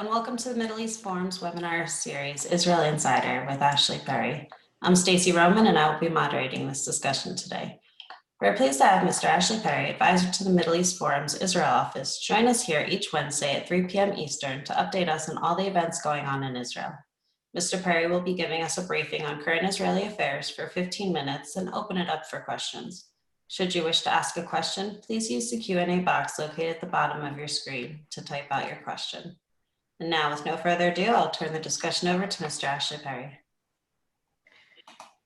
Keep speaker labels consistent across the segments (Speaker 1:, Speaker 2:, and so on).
Speaker 1: and welcome to the Middle East Forum's webinar series, Israel Insider with Ashley Perry. I'm Stacey Roman, and I will be moderating this discussion today. We're pleased to have Mr. Ashley Perry, advisor to the Middle East Forum's Israel office, join us here each Wednesday at 3 p.m. Eastern to update us on all the events going on in Israel. Mr. Perry will be giving us a briefing on current Israeli affairs for 15 minutes and open it up for questions. Should you wish to ask a question, please use the Q&A box located at the bottom of your screen to type out your question. And now, with no further ado, I'll turn the discussion over to Mr. Ashley Perry.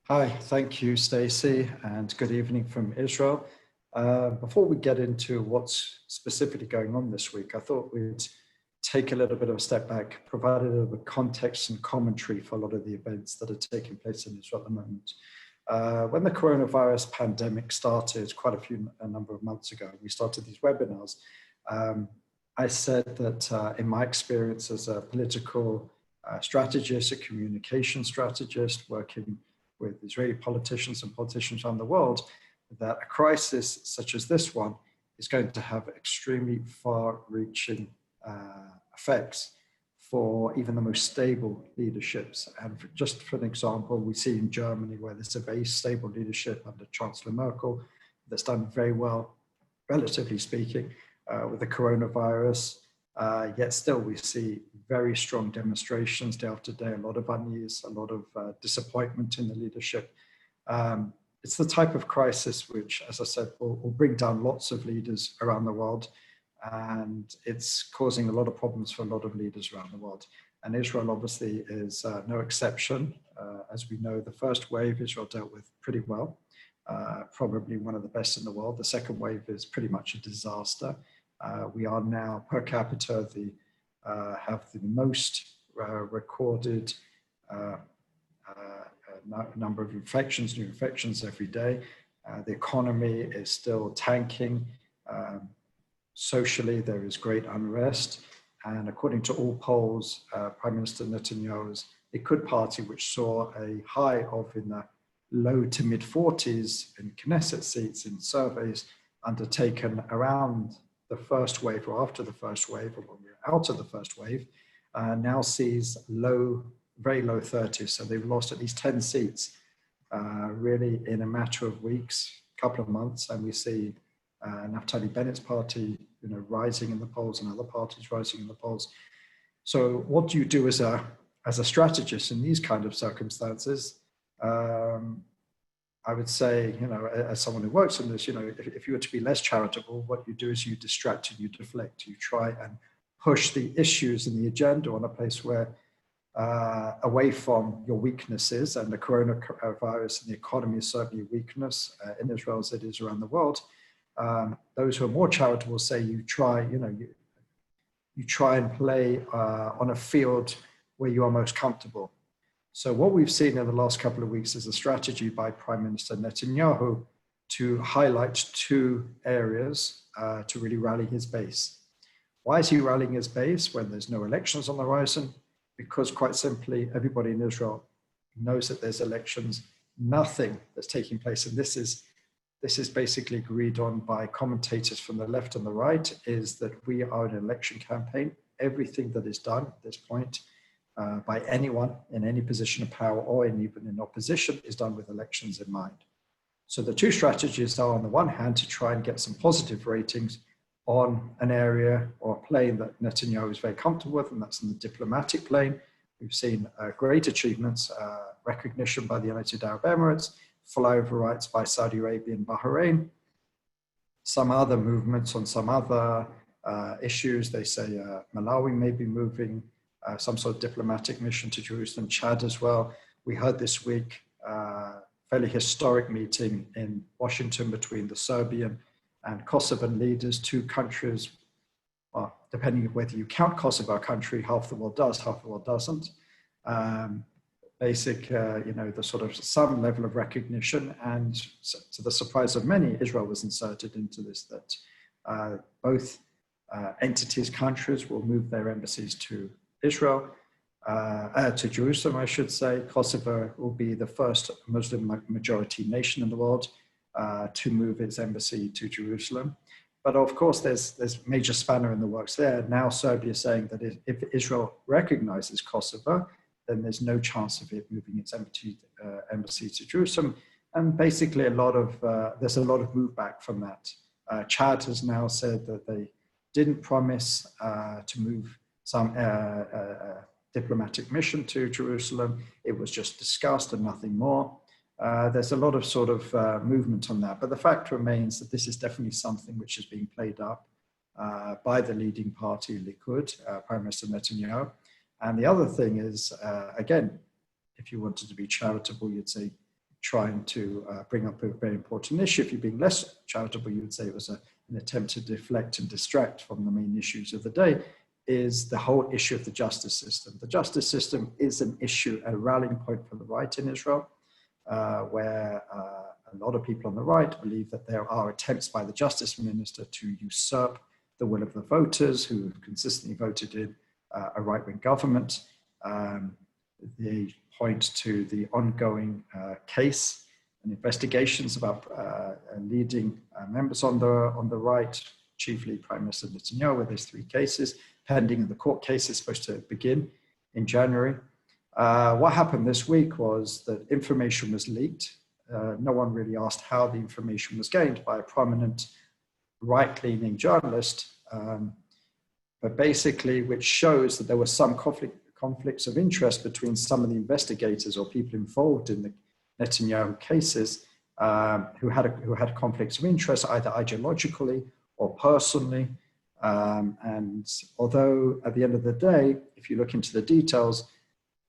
Speaker 2: Hi, thank you, Stacey, and good evening from Israel. Before we get into what's specifically going on this week, I thought we'd take a little bit of a step back, provide a little bit of context and commentary for a lot of the events that are taking place in Israel at the moment. When the coronavirus pandemic started quite a number of months ago, we started these webinars. I said that in my experience as a political strategist, a communication strategist, working with Israeli politicians and politicians around the world, that a crisis such as this one is going to have extremely far-reaching effects for even the most stable leaderships. And just for an example, we see in Germany where there's a very stable leadership under Chancellor Merkel that's done very well, relatively speaking, with the coronavirus. Yet still we see very strong demonstrations day after day, a lot of unease, a lot of disappointment in the leadership. It's the type of crisis which, as I said, will bring down lots of leaders around the world. And it's causing a lot of problems for a lot of leaders around the world. And Israel obviously is no exception. As we know, the first wave Israel dealt with pretty well, probably one of the best in the world. The second wave is pretty much a disaster. We are now per capita have the most recorded number of infections, new infections every day. The economy is still tanking. Socially, there is great unrest, and according to all polls, Prime Minister Netanyahu's Likud party, which saw a high of in the low to mid 40s in Knesset seats in surveys undertaken around the first wave or after the first wave, or when we're out of the first wave, now sees very low 30s. So they've lost at least 10 seats, really in a matter of weeks, couple of months, and we see Naftali Bennett's party, rising in the polls, and other parties rising in the polls. So, what do you do as a strategist in these kind of circumstances? I would say, as someone who works on this, if you were to be less charitable, what you do is you distract and you deflect. You try and push the issues in the agenda on a place where, away from your weaknesses, and the coronavirus and the economy is certainly a weakness in Israel as it is around the world. Those who are more charitable say you try and play on a field where you are most comfortable. So what we've seen in the last couple of weeks is a strategy by Prime Minister Netanyahu to highlight two areas to really rally his base. Why is he rallying his base when there's no elections on the horizon? Because quite simply, everybody in Israel knows that there's elections, nothing that's taking place, and this is basically agreed on by commentators from the left and the right, is that we are in an election campaign. Everything that is done at this point by anyone in any position of power or even in opposition is done with elections in mind. So the two strategies are, on the one hand, to try and get some positive ratings on an area or a plane that Netanyahu is very comfortable with, and that's in the diplomatic plane. We've seen great achievements, recognition by the United Arab Emirates, flyover rights by Saudi Arabia and Bahrain, some other movements on some other issues. They say Malawi may be moving some sort of diplomatic mission to Jerusalem, Chad as well. We heard this week fairly historic meeting in Washington between the Serbian and Kosovan leaders, two countries, well, depending on whether you count Kosovo a country, half the world does, half the world doesn't. The sort of some level of recognition, and to the surprise of many, Israel was inserted into this, that both entities, countries will move their embassies to Israel, to Jerusalem, I should say. Kosovo will be the first Muslim majority nation in the world to move its embassy to Jerusalem. But of course, there's major spanner in the works there. Now Serbia is saying that if Israel recognizes Kosovo, then there's no chance of it moving its embassy to Jerusalem. And basically there's a lot of move back from that. Chad has now said that they didn't promise to move some diplomatic mission to Jerusalem. It was just discussed and nothing more. There's a lot of sort of movement on that, but the fact remains that this is definitely something which is being played up by the leading party, Likud, Prime Minister Netanyahu. And the other thing is, again, if you wanted to be charitable, you'd say trying to bring up a very important issue. If you're being less charitable, you would say it was an attempt to deflect and distract from the main issues of the day, is the whole issue of the justice system. The justice system is an issue, a rallying point for the right in Israel, where a lot of people on the right believe that there are attempts by the justice minister to usurp the will of the voters who have consistently voted in a right-wing government. They point to the ongoing case and investigations about leading members on the right, chiefly Prime Minister Netanyahu, where there's 3 cases pending, and the court case is supposed to begin in January. What happened this week was that information was leaked. No one really asked how the information was gained by a prominent right-leaning journalist, but basically which shows that there was some conflicts of interest between some of the investigators or people involved in the Netanyahu cases who had conflicts of interest, either ideologically or personally. And although at the end of the day, if you look into the details,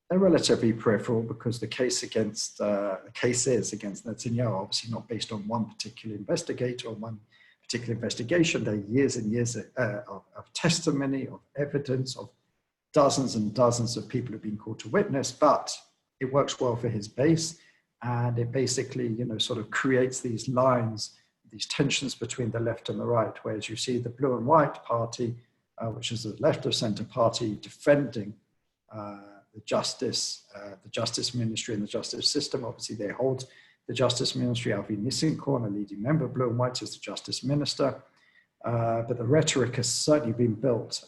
Speaker 2: they're relatively peripheral, because the case is against Netanyahu, obviously not based on one particular investigator or one particular investigation. There are years and years of testimony, of evidence, of dozens and dozens of people who've been called to witness, but it works well for his base. And it basically, sort of creates these lines, these tensions between the left and the right, whereas you see the blue and white party, which is the left of center party, defending the justice ministry and the justice system. Obviously, they hold the justice ministry. Avi Nissenkorn, a leading member of Blue and White, is the justice minister. But the rhetoric has certainly been built.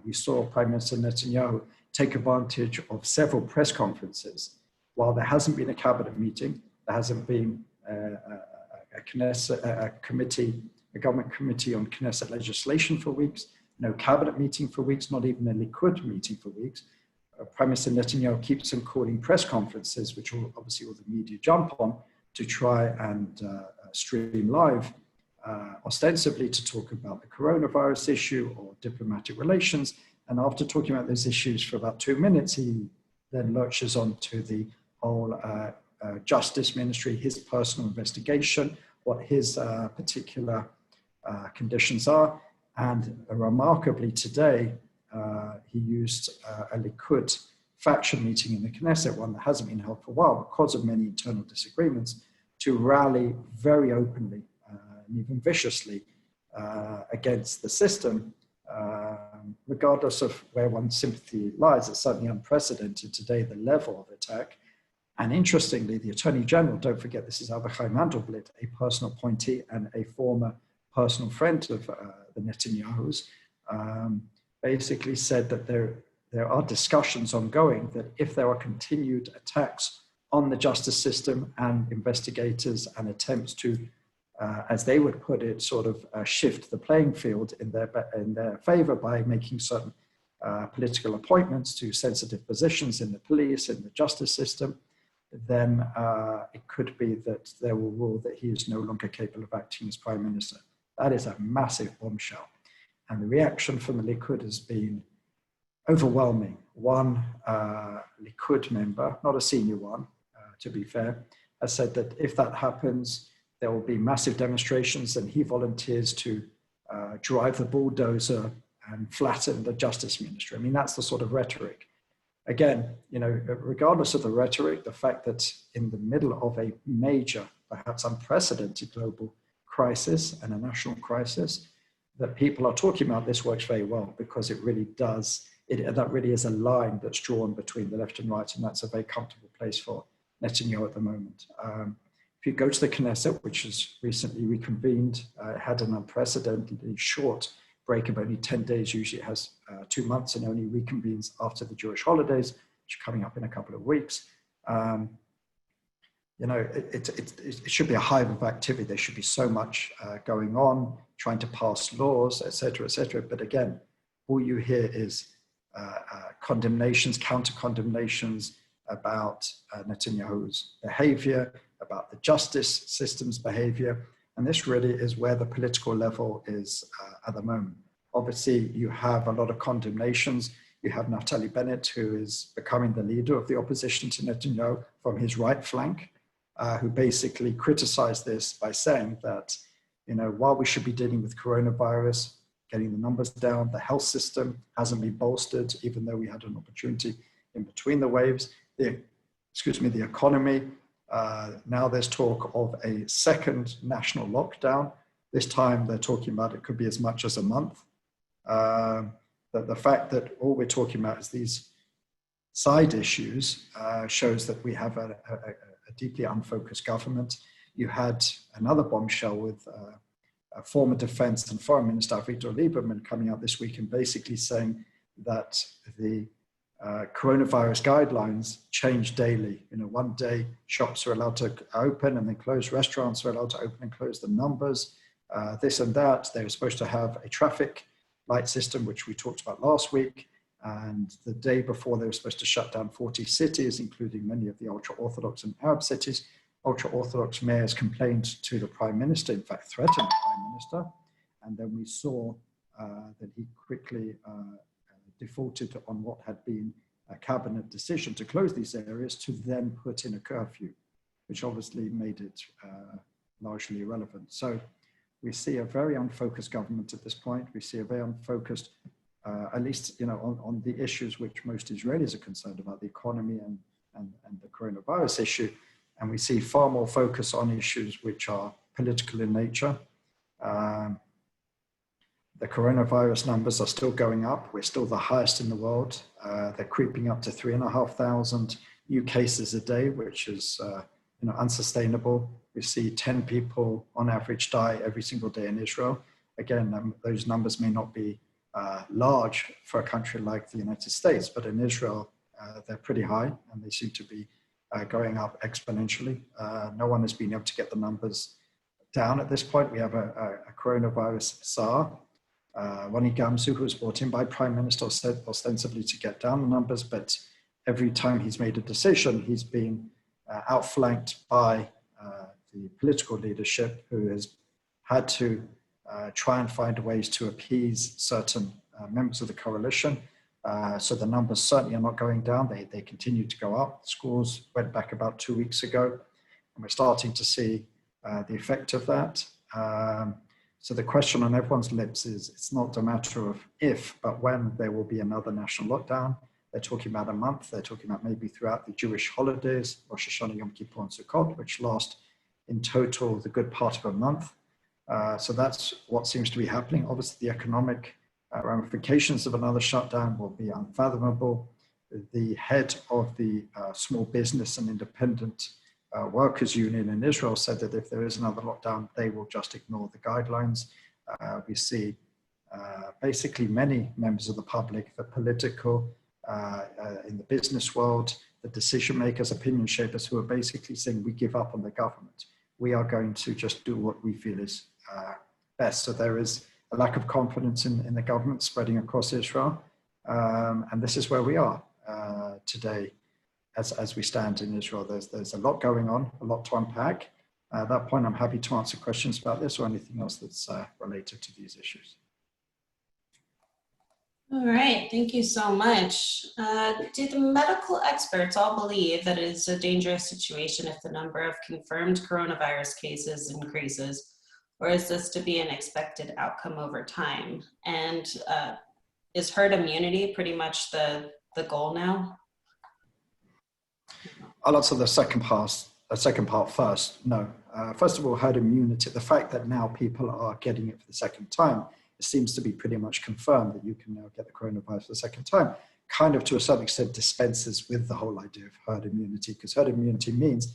Speaker 2: We saw Prime Minister Netanyahu take advantage of several press conferences. While there hasn't been a cabinet meeting, there hasn't been a government committee on Knesset legislation for weeks, no cabinet meeting for weeks, not even a Likud meeting for weeks. Prime Minister Netanyahu keeps on calling press conferences, which will obviously all the media jump on, to try and stream live, ostensibly to talk about the coronavirus issue or diplomatic relations. And after talking about those issues for about 2 minutes, he then lurches on to the whole justice ministry, his personal investigation, what his particular conditions are. And remarkably today, he used a Likud faction meeting in the Knesset, one that hasn't been held for a while because of many internal disagreements, to rally very openly and even viciously against the system, regardless of where one's sympathy lies. It's certainly unprecedented today, the level of attack. And interestingly, the Attorney General, don't forget, this is Avichai Mandelblit, a personal appointee and a former personal friend of the Netanyahus, basically said that there are discussions ongoing that if there are continued attacks on the justice system and investigators and attempts to, as they would put it, sort of shift the playing field in their favor by making certain political appointments to sensitive positions in the police, in the justice system, then it could be that they will rule that he is no longer capable of acting as prime minister. That is a massive bombshell. And the reaction from the Likud has been overwhelming. One Likud member, not a senior one, to be fair, has said that if that happens, there will be massive demonstrations, and he volunteers to drive the bulldozer and flatten the justice ministry. I mean, that's the sort of rhetoric. Again, regardless of the rhetoric, the fact that in the middle of a major, perhaps unprecedented global crisis and a national crisis, that people are talking about this works very well, because it really does, that really is a line that's drawn between the left and right, and that's a very comfortable place for Netanyahu at the moment. If you go to the Knesset, which has recently reconvened, had an unprecedentedly short break of only 10 days. Usually it has 2 months and only reconvenes after the Jewish holidays, which are coming up in a couple of weeks. You know, it should be a hive of activity. There should be so much going on, trying to pass laws, et cetera, et cetera. But again, all you hear is condemnations, counter-condemnations about Netanyahu's behavior, about the justice system's behavior. And this really is where the political level is at the moment. Obviously, you have a lot of condemnations. You have Naftali Bennett, who is becoming the leader of the opposition to Netanyahu from his right flank, who basically criticized this by saying that, you know, while we should be dealing with coronavirus, getting the numbers down, the health system hasn't been bolstered, even though we had an opportunity in between the waves. The economy, now there's talk of a second national lockdown. This time they're talking about it could be as much as a month. The fact that all we're talking about is these side issues shows that we have a deeply unfocused government. You had another bombshell with former Defense and Foreign Minister Avigdor Lieberman coming out this week and basically saying that the coronavirus guidelines change daily. You know, one day shops are allowed to open and then close, restaurants are allowed to open and close, the numbers, this and that. They were supposed to have a traffic light system, which we talked about last week. And the day before, they were supposed to shut down 40 cities, including many of the ultra-Orthodox and Arab cities. Ultra-Orthodox mayors complained to the Prime Minister, in fact, threatened the Prime Minister. And then we saw that he quickly defaulted on what had been a cabinet decision to close these areas to then put in a curfew, which obviously made it largely irrelevant. So we see a very unfocused government at this point. We see a very unfocused, at least, you know, on the issues which most Israelis are concerned about, the economy and the coronavirus issue. And we see far more focus on issues which are political in nature. The coronavirus numbers are still going up. We're still the highest in the world. They're creeping up to 3,500 new cases a day, which is you know, unsustainable. We see 10 people on average die every single day in Israel. Again, those numbers may not be large for a country like the United States, but in Israel, they're pretty high and they seem to be going up exponentially. No one has been able to get the numbers down at this point. We have a coronavirus czar, Ronnie Gamzu, who was brought in by Prime Minister ostensibly to get down the numbers, but every time he's made a decision, he's been outflanked by the political leadership, who has had to try and find ways to appease certain members of the coalition. So the numbers certainly are not going down. They continue to go up. Schools went back about 2 weeks ago, and we're starting to see the effect of that. So the question on everyone's lips is, it's not a matter of if, but when there will be another national lockdown. They're talking about a month. They're talking about maybe throughout the Jewish holidays, Rosh Hashanah, Yom Kippur, and Sukkot, which last in total the good part of a month. So that's what seems to be happening. Obviously, the economic ramifications of another shutdown will be unfathomable. The head of the small business and independent workers union in Israel said that if there is another lockdown, they will just ignore the guidelines. We see basically many members of the public, the political, in the business world, the decision makers, opinion shapers, who are basically saying we give up on the government. We are going to just do what we feel is best. So there is a lack of confidence in the government spreading across Israel. And this is where we are today as we stand in Israel. There's a lot going on, a lot to unpack. At that point, I'm happy to answer questions about this or anything else that's related to these issues.
Speaker 1: All right, thank you so much. Do the medical experts all believe that it is a dangerous situation if the number of confirmed coronavirus cases increases, or is this to be an expected outcome over time? And is herd immunity pretty much the goal now?
Speaker 2: I'll answer the second part first. No. First of all, herd immunity, the fact that now people are getting it for the second time, it seems to be pretty much confirmed that you can now get the coronavirus for the second time, kind of to a certain extent dispenses with the whole idea of herd immunity, because herd immunity means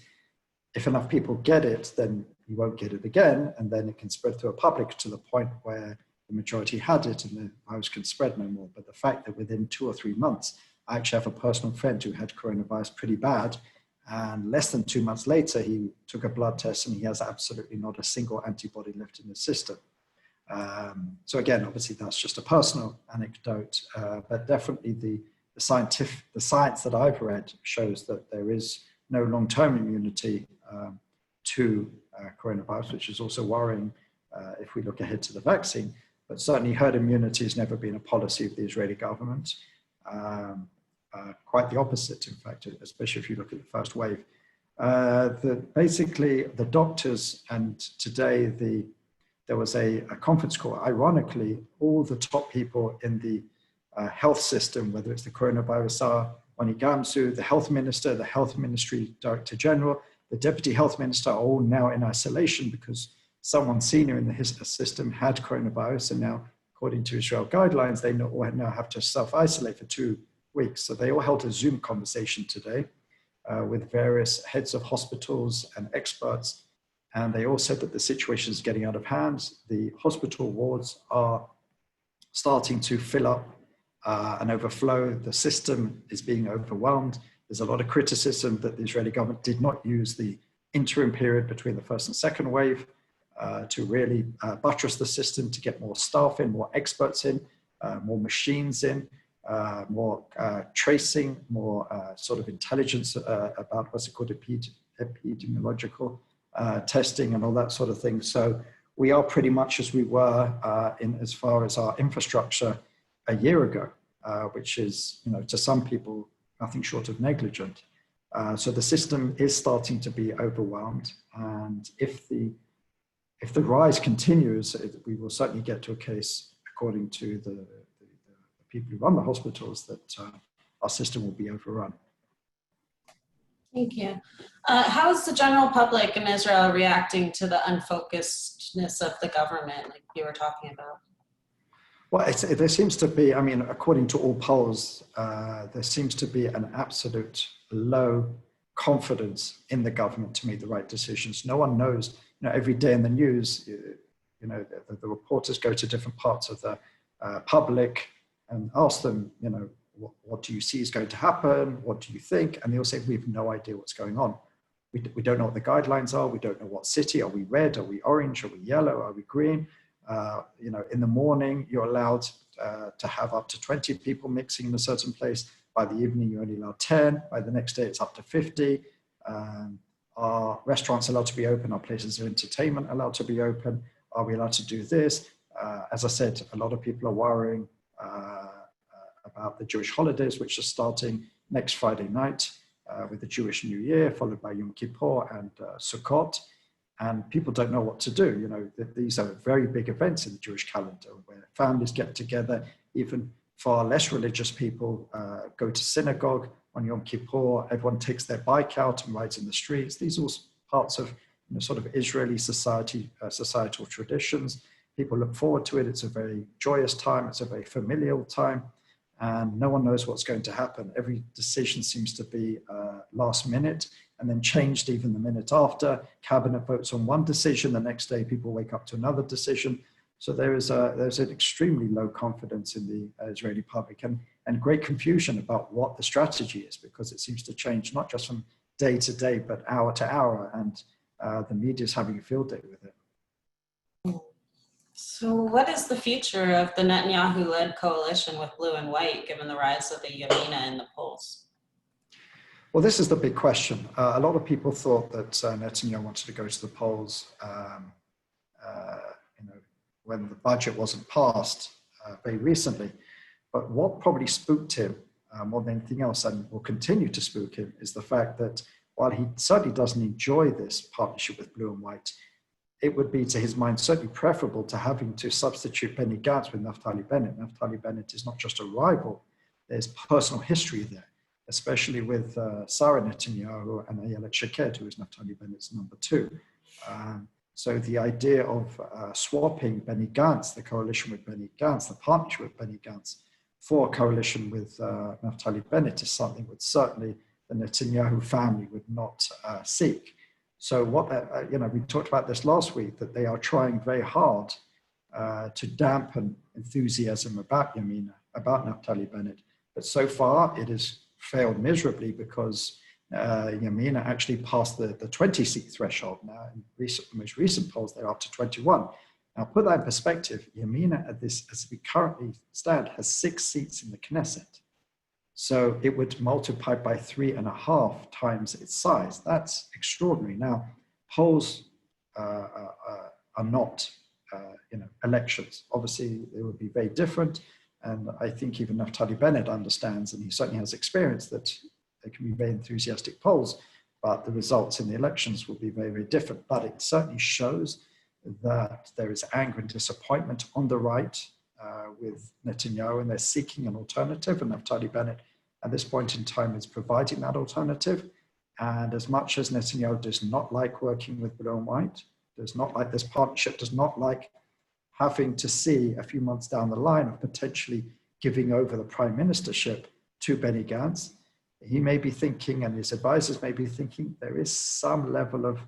Speaker 2: if enough people get it, then you won't get it again, and then it can spread through a public to the point where the majority had it and the virus can spread no more. But the fact that within 2 or 3 months, I actually have a personal friend who had coronavirus pretty bad, and less than 2 months later, he took a blood test and he has absolutely not a single antibody left in his system. So again, obviously that's just a personal anecdote, but definitely the science that I've read shows that there is no long-term immunity to coronavirus, which is also worrying if we look ahead to the vaccine. But certainly herd immunity has never been a policy of the Israeli government. Quite the opposite, in fact, especially if you look at the first wave. Basically, the doctors, and today there was a conference call. Ironically, all the top people in the health system, whether it's the coronavirus czar, Ronnie Gamsu, the health minister, the health ministry director general, the deputy health minister, are all now in isolation because someone senior in the system had coronavirus, and now, according to Israel guidelines, they now have to self-isolate for 2 weeks. So they all held a Zoom conversation today with various heads of hospitals and experts, and they all said that the situation is getting out of hand. The hospital wards are starting to fill up and overflow. The system is being overwhelmed. There's a lot of criticism that the Israeli government did not use the interim period between the first and second wave to really buttress the system, to get more staff in, more experts in, more machines in, more tracing, more sort of intelligence about what's it called, epidemiological testing and all that sort of thing. So we are pretty much as we were in as far as our infrastructure a year ago, which is, to some people, nothing short of negligent. So the system is starting to be overwhelmed, and if the rise continues, we will certainly get to a case, according to the people who run the hospitals, that our system will be overrun.
Speaker 1: Thank you. How is the general public in Israel reacting to the unfocusedness of the government, like you were talking about?
Speaker 2: Well, there seems to be, according to all polls, there seems to be an absolute low confidence in the government to make the right decisions. No one knows, every day in the news, the reporters go to different parts of the public and ask them, what do you see is going to happen? What do you think? And they all say, we have no idea what's going on. We don't know what the guidelines are. We don't know what city. Are we red? Are we orange? Are we yellow? Are we green? In the morning, you're allowed to have up to 20 people mixing in a certain place. By the evening, you're only allowed 10. By the next day, it's up to 50. Are restaurants allowed to be open? Are places of entertainment allowed to be open? Are we allowed to do this? As I said, a lot of people are worrying about the Jewish holidays, which are starting next Friday night with the Jewish New Year, followed by Yom Kippur and Sukkot. And people don't know what to do. These are very big events in the Jewish calendar where families get together. Even far less religious people go to synagogue on Yom Kippur. Everyone takes their bike out and rides in the streets. These are all parts of sort of Israeli societal traditions. People look forward to it. It's a very joyous time. It's a very familial time. And no one knows what's going to happen. Every decision seems to be last minute and then changed even the minute after. Cabinet votes on one decision, the next day people wake up to another decision. So there's an extremely low confidence in the Israeli public and great confusion about what the strategy is, because it seems to change not just from day to day, but hour to hour, and the media is having a field day with it.
Speaker 1: So what is the future of the Netanyahu-led coalition with blue and white, given the rise of the Yamina in the polls?
Speaker 2: Well, this is the big question. A lot of people thought that Netanyahu wanted to go to the polls when the budget wasn't passed very recently. But what probably spooked him more than anything else, and will continue to spook him, is the fact that while he certainly doesn't enjoy this partnership with blue and white, it would be, to his mind, certainly preferable to having to substitute Benny Gantz with Naftali Bennett. Naftali Bennett is not just a rival, there's personal history there, especially with Sarah Netanyahu and Ayelet Shaked, who is Naftali Bennett's number 2. So the idea of swapping Benny Gantz, the coalition with Benny Gantz, the partnership with Benny Gantz, for a coalition with Naftali Bennett is something that certainly the Netanyahu family would not seek. So what, we talked about this last week, that they are trying very hard to dampen enthusiasm about Yamina, about Naftali Bennett. But so far it has failed miserably because Yamina actually passed the 20-seat threshold now. In most recent polls, they're up to 21. Now, put that in perspective, Yamina, as we currently stand, has 6 seats in the Knesset. So it would multiply by 3.5 times its size. That's extraordinary. Now, polls are not, elections. Obviously, they would be very different. And I think even Naftali Bennett understands, and he certainly has experience, that there can be very enthusiastic polls, but the results in the elections will be very, very different. But it certainly shows that there is anger and disappointment on the right with Netanyahu, and they're seeking an alternative, and Naftali Bennett at this point in time is providing that alternative. And as much as Netanyahu does not like working with Blue and White, does not like this partnership, does not like having to see a few months down the line of potentially giving over the prime ministership to Benny Gantz, he may be thinking, and his advisors may be thinking, there is some level of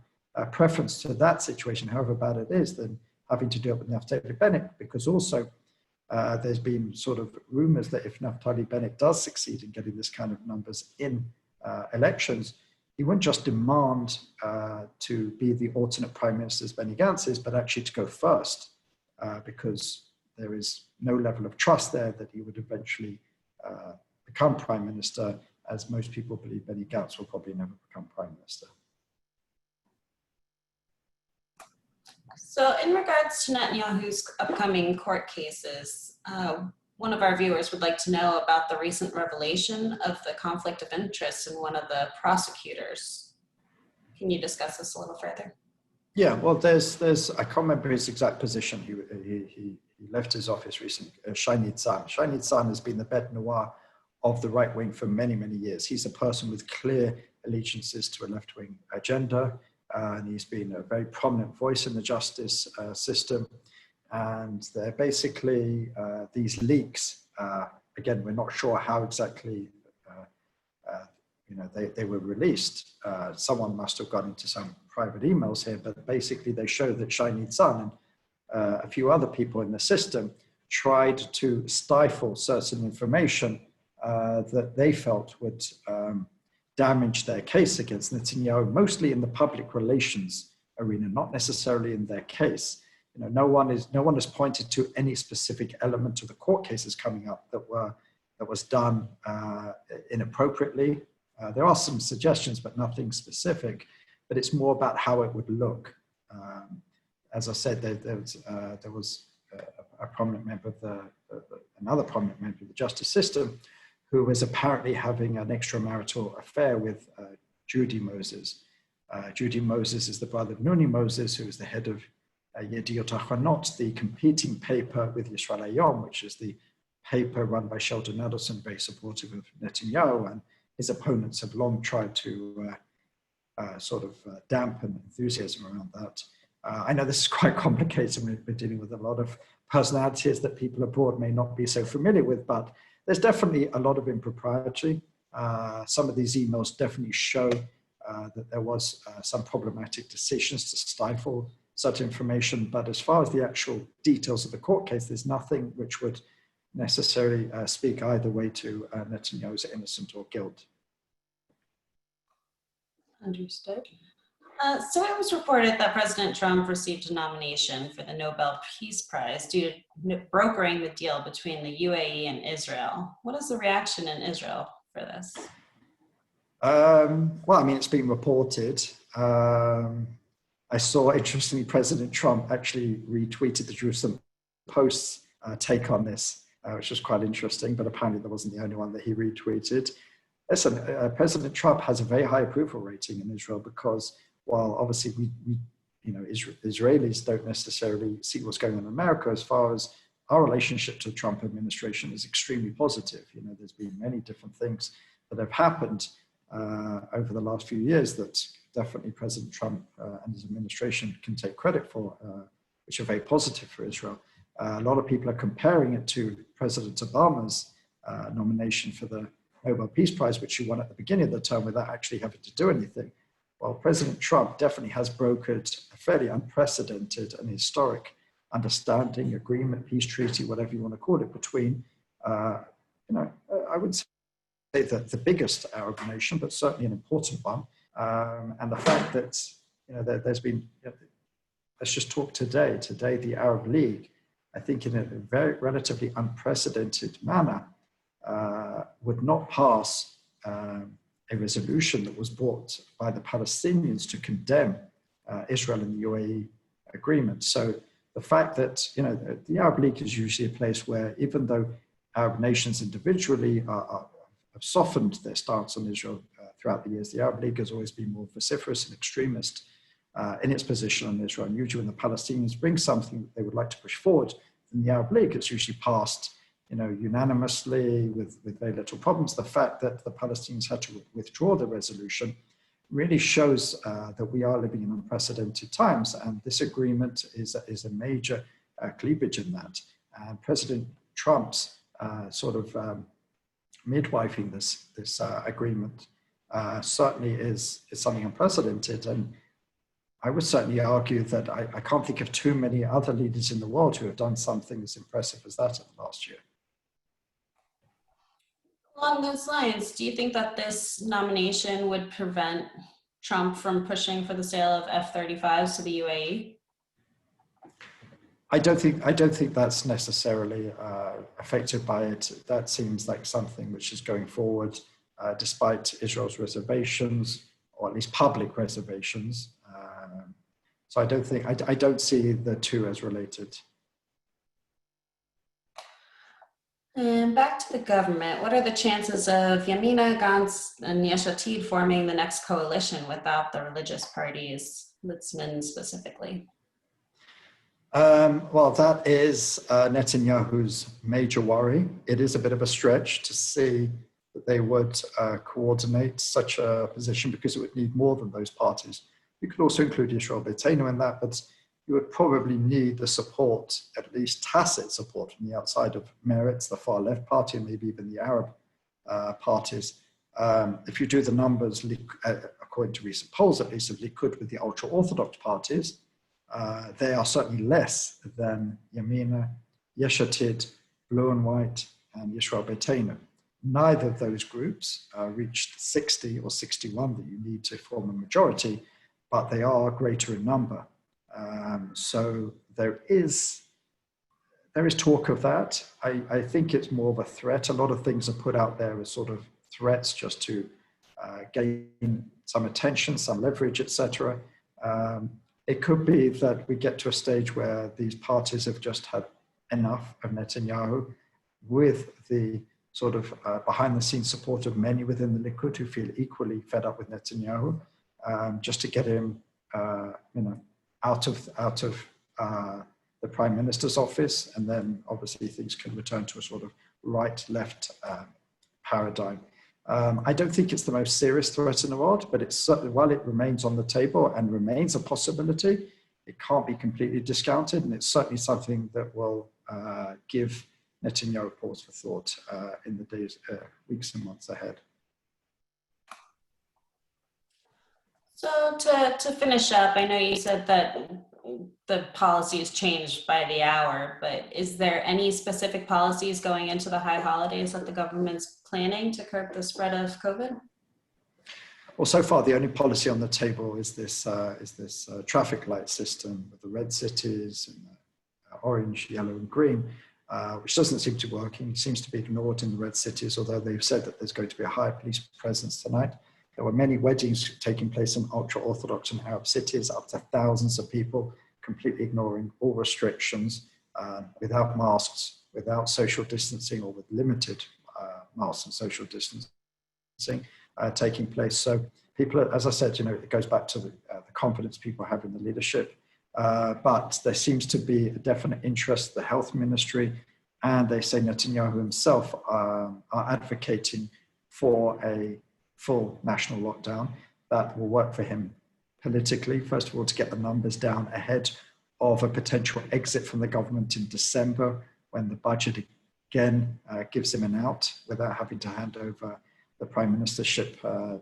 Speaker 2: preference to that situation, however bad it is, than having to deal with Naftali Bennett, because also there's been sort of rumors that if Naftali Bennett does succeed in getting this kind of numbers in elections, he won't just demand to be the alternate prime minister as Benny Gantz is, but actually to go first, because there is no level of trust there that he would eventually become prime minister, as most people believe Benny Gantz will probably never become prime minister.
Speaker 1: So in regards to Netanyahu's upcoming court cases, one of our viewers would like to know about the recent revelation of the conflict of interest in one of the prosecutors. Can you discuss this a little further?
Speaker 2: Yeah, well, there's I can't remember his exact position. He left his office recently. Shai Nitzan. Shai Nitzan has been the bête noire of the right wing for many, many years. He's a person with clear allegiances to a left-wing agenda, and he's been a very prominent voice in the justice system. And they're basically these leaks. Again, we're not sure how exactly they were released. Someone must have gone into some private emails here, but basically they show that Shai Nitzan and a few other people in the system tried to stifle certain information that they felt would damage their case against Netanyahu, mostly in the public relations arena, not necessarily in their case. No one has pointed to any specific element of the court cases coming up that was done inappropriately. There are some suggestions, but nothing specific. But it's more about how it would look. As I said, there was a prominent member of another prominent member of the justice system who was apparently having an extramarital affair with Judy Moses. Judy Moses is the brother of Nuni Moses, who is the head of Yediot Achronot, the competing paper with Yisrael Hayom, which is the paper run by Sheldon Adelson, very supportive of Netanyahu, and his opponents have long tried to dampen enthusiasm around that. I know this is quite complicated. We're dealing with a lot of personalities that people abroad may not be so familiar with, but there's definitely a lot of impropriety. Some of these emails definitely show that there was some problematic decisions to stifle such information, but as far as the actual details of the court case, there's nothing which would necessarily speak either way to Netanyahu's innocence or guilt.
Speaker 1: Understood. So it was reported that President Trump received a nomination for the Nobel Peace Prize due to brokering the deal between the UAE and Israel. What is the reaction in Israel for this?
Speaker 2: Well, I mean, it's been reported. I saw, interestingly, President Trump actually retweeted the Jerusalem Post's take on this, which was quite interesting, but apparently that wasn't the only one that he retweeted. Listen, President Trump has a very high approval rating in Israel because while obviously Israelis don't necessarily see what's going on in America, as far as our relationship to the Trump administration is extremely positive. There's been many different things that have happened over the last few years that definitely President Trump and his administration can take credit for, which are very positive for Israel. A lot of people are comparing it to President Obama's nomination for the Nobel Peace Prize, which he won at the beginning of the term without actually having to do anything. Well, President Trump definitely has brokered a fairly unprecedented and historic understanding, agreement, peace treaty, whatever you want to call it, between, I would say that the biggest Arab nation, but certainly an important one. And the fact that, there's been, let's just talk today. Today, the Arab League, I think in a very relatively unprecedented manner, would not pass a resolution that was brought by the Palestinians to condemn Israel and the UAE agreement. So the fact that, the Arab League is usually a place where, even though Arab nations individually have softened their stance on Israel throughout the years, the Arab League has always been more vociferous and extremist in its position on Israel. And usually when the Palestinians bring something that they would like to push forward in the Arab League, it's usually passed unanimously with very little problems. The fact that the Palestinians had to withdraw the resolution really shows that we are living in unprecedented times, and this agreement is a major cleavage in that. And President Trump's midwifing this agreement certainly is something unprecedented. And I would certainly argue that I can't think of too many other leaders in the world who have done something as impressive as that in the last year.
Speaker 1: Along those lines, do you think that this nomination would prevent Trump from pushing for the sale of F-35s to the UAE?
Speaker 2: I don't think that's necessarily affected by it. That seems like something which is going forward despite Israel's reservations, or at least public reservations. So I don't see the two as related.
Speaker 1: And back to the government, what are the chances of Yamina, Gantz, and Yesh Atid forming the next coalition without the religious parties, Litzman specifically?
Speaker 2: Well, that is Netanyahu's major worry. It is a bit of a stretch to see that they would coordinate such a position, because it would need more than those parties. You could also include Yisrael Beitenu in that, but you would probably need the support, at least tacit support, from the outside of Meretz, the far left party, and maybe even the Arab parties. If you do the numbers, according to recent polls, at least of Likud with the ultra-Orthodox parties, they are certainly less than Yamina, Yesh Atid, Blue and White, and Yisrael Beitenu. Neither of those groups reached 60 or 61 that you need to form a majority, but they are greater in number. So there is talk of that. I think it's more of a threat. A lot of things are put out there as sort of threats just to gain some attention, some leverage, etc. It could be that we get to a stage where these parties have just had enough of Netanyahu, with the sort of behind-the-scenes support of many within the Likud who feel equally fed up with Netanyahu, just to get him, out of the Prime Minister's office, and then obviously things can return to a sort of right-left paradigm. I don't think it's the most serious threat in the world, but it's certainly, while it remains on the table and remains a possibility, it can't be completely discounted, and it's certainly something that will give Netanyahu pause for thought in the days, weeks and months ahead.
Speaker 1: So to finish up, I know you said that the policies changed by the hour, but is there any specific policies going into the high holidays that the government's planning to curb the spread of COVID?
Speaker 2: Well, so far the only policy on the table is this traffic light system with the red cities and the orange, yellow, and green, which doesn't seem to be working. It seems to be ignored in the red cities, although they've said that there's going to be a higher police presence tonight. There were many weddings taking place in ultra-Orthodox and Arab cities, up to thousands of people, completely ignoring all restrictions, without masks, without social distancing, or with limited masks and social distancing taking place. So people, as I said, it goes back to the confidence people have in the leadership. But there seems to be a definite interest, the health ministry, and they say Netanyahu himself are advocating for a full national lockdown that will work for him politically. First of all, to get the numbers down ahead of a potential exit from the government in December, when the budget again gives him an out without having to hand over the prime ministership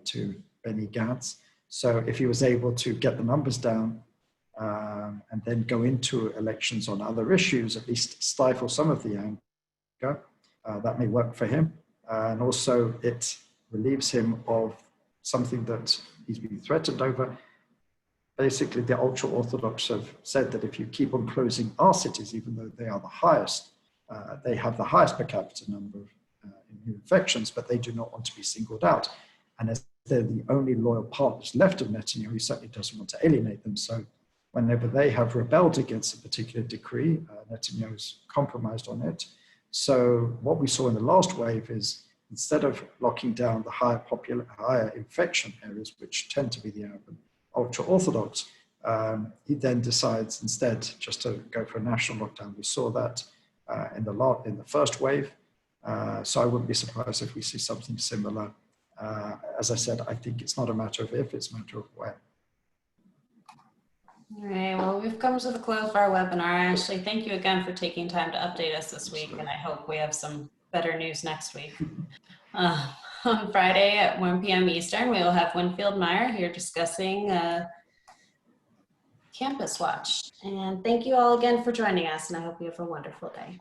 Speaker 2: to Benny Gantz. So if he was able to get the numbers down and then go into elections on other issues, at least stifle some of the anger, that may work for him. And also it relieves him of something that he's been threatened over. Basically, the ultra-Orthodox have said that if you keep on closing our cities, even though they are the highest, they have the highest per capita number of new infections, but they do not want to be singled out. And as they're the only loyal partners left of Netanyahu, he certainly doesn't want to alienate them. So whenever they have rebelled against a particular decree, Netanyahu's compromised on it. So what we saw in the last wave is, instead of locking down the higher infection areas, which tend to be the Arab and ultra-Orthodox, he then decides instead just to go for a national lockdown. We saw that in the first wave. So I wouldn't be surprised if we see something similar. As I said, I think it's not a matter of if, it's a matter of when.
Speaker 1: All right, well, we've come to the close of our webinar. Ashley, thank you again for taking time to update us this week, and I hope we have some better news next week. On Friday at 1 p.m. Eastern, we will have Winfield Meyer here discussing Campus Watch. And thank you all again for joining us, and I hope you have a wonderful day.